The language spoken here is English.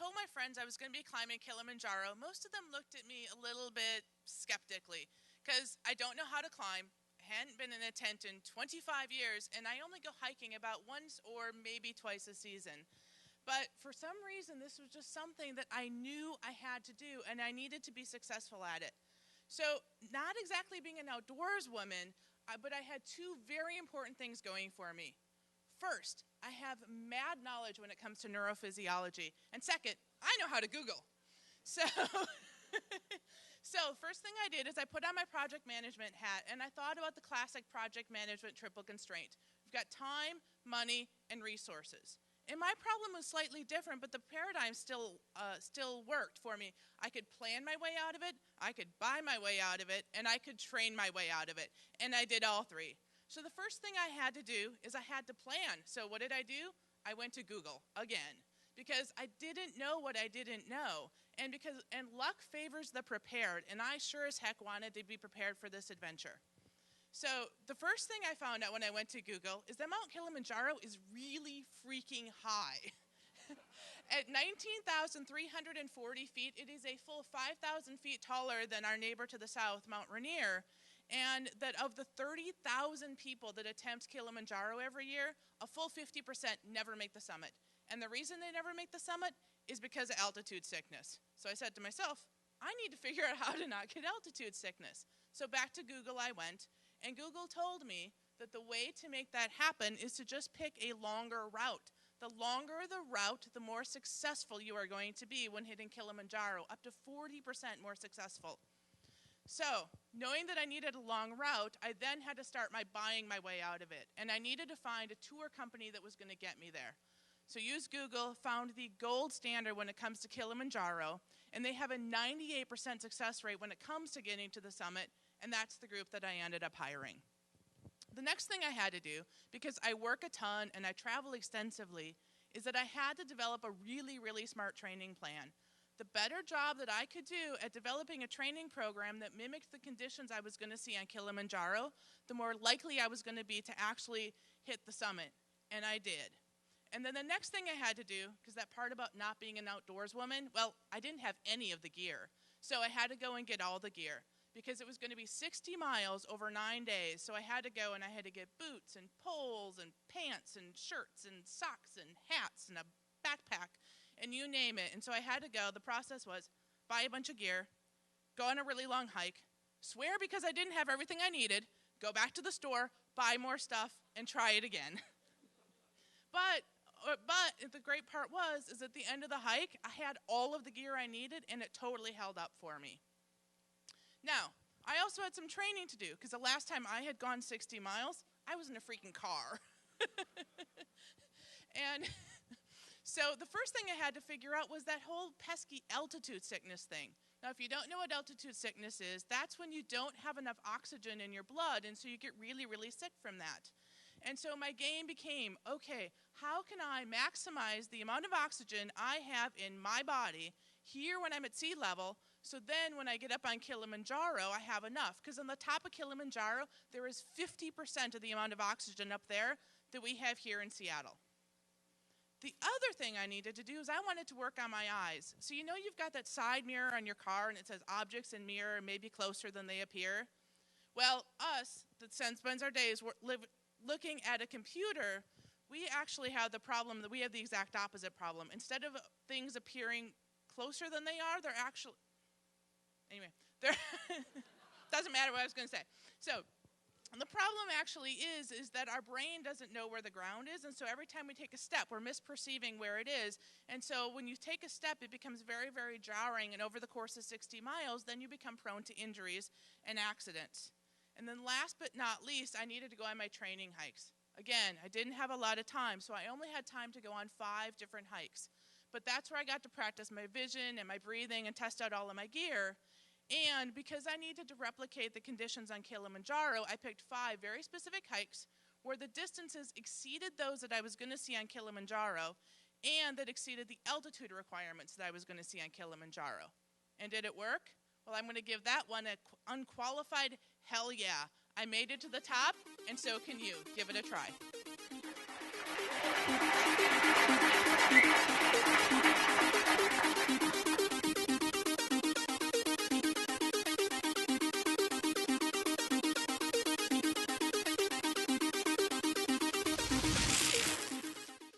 told my friends I was going to be climbing Kilimanjaro, most of them looked at me a little bit skeptically because I don't know how to climb, hadn't been in a tent in 25 years, and I only go hiking about once or maybe twice a season. But for some reason, this was just something that I knew I had to do, and I needed to be successful at it. So not exactly being an outdoors woman, but I had two very important things going for me. First, I have mad knowledge when it comes to neurophysiology. And second, I know how to Google. So, first thing I did is I put on my project management hat, and I thought about the classic project management triple constraint. We've got time, money, and resources. And my problem was slightly different, but the paradigm still worked for me. I could plan my way out of it, I could buy my way out of it, and I could train my way out of it. And I did all three. So the first thing I had to do is I had to plan. So what did I do? I went to Google again because I didn't know what I didn't know. And luck favors the prepared, and I sure as heck wanted to be prepared for this adventure. So the first thing I found out when I went to Google is that Mount Kilimanjaro is really freaking high. At 19,340 feet, it is a full 5,000 feet taller than our neighbor to the south, Mount Rainier, and that of the 30,000 people that attempt Kilimanjaro every year, a full 50% never make the summit. And the reason they never make the summit is because of altitude sickness. So I said to myself, I need to figure out how to not get altitude sickness. So back to Google I went, and Google told me that the way to make that happen is to just pick a longer route. The longer the route, the more successful you are going to be when hitting Kilimanjaro, up to 40% more successful. So, knowing that I needed a long route, I then had to start buying my way out of it. And I needed to find a tour company that was going to get me there. So used Google, found the gold standard when it comes to Kilimanjaro, and they have a 98% success rate when it comes to getting to the summit, and that's the group that I ended up hiring. The next thing I had to do, because I work a ton and I travel extensively, is that I had to develop a really, really smart training plan. The better job that I could do at developing a training program that mimicked the conditions I was going to see on Kilimanjaro, the more likely I was going to be to actually hit the summit. And I did. And then the next thing I had to do, because that part about not being an outdoors woman, well, I didn't have any of the gear. So I had to go and get all the gear, because it was going to be 60 miles over 9 days. So I had to go and I had to get boots and poles and pants and shirts and socks and hats and a backpack and you name it. And so I had to go. The process was buy a bunch of gear, go on a really long hike, swear because I didn't have everything I needed, go back to the store, buy more stuff, and try it again. But the great part is at the end of the hike, I had all of the gear I needed, and it totally held up for me. Now, I also had some training to do, because the last time I had gone 60 miles, I was in a freaking car. And so the first thing I had to figure out was that whole pesky altitude sickness thing. Now, if you don't know what altitude sickness is, that's when you don't have enough oxygen in your blood, and so you get really, really sick from that. And so my game became, okay, how can I maximize the amount of oxygen I have in my body here when I'm at sea level, so then when I get up on Kilimanjaro, I have enough? Because on the top of Kilimanjaro, there is 50% of the amount of oxygen up there that we have here in Seattle. The other thing I needed to do is I wanted to work on my eyes. So you know you've got that side mirror on your car and it says objects in mirror may be closer than they appear? Well, us that spends our days looking at a computer, we actually have the problem that we have the exact opposite problem. Instead of things appearing closer than they are, they're actually, anyway, doesn't matter what I was going to say. So the problem actually is that our brain doesn't know where the ground is, and so every time we take a step, we're misperceiving where it is. And so when you take a step, it becomes very, very jarring, and over the course of 60 miles, then you become prone to injuries and accidents. And then last but not least, I needed to go on my training hikes. Again, I didn't have a lot of time, so I only had time to go on 5 different hikes. But that's where I got to practice my vision and my breathing and test out all of my gear. And because I needed to replicate the conditions on Kilimanjaro, I picked 5 very specific hikes where the distances exceeded those that I was going to see on Kilimanjaro and that exceeded the altitude requirements that I was going to see on Kilimanjaro. And did it work? Well, I'm going to give that one an unqualified hell yeah. I made it to the top, and so can you. Give it a try.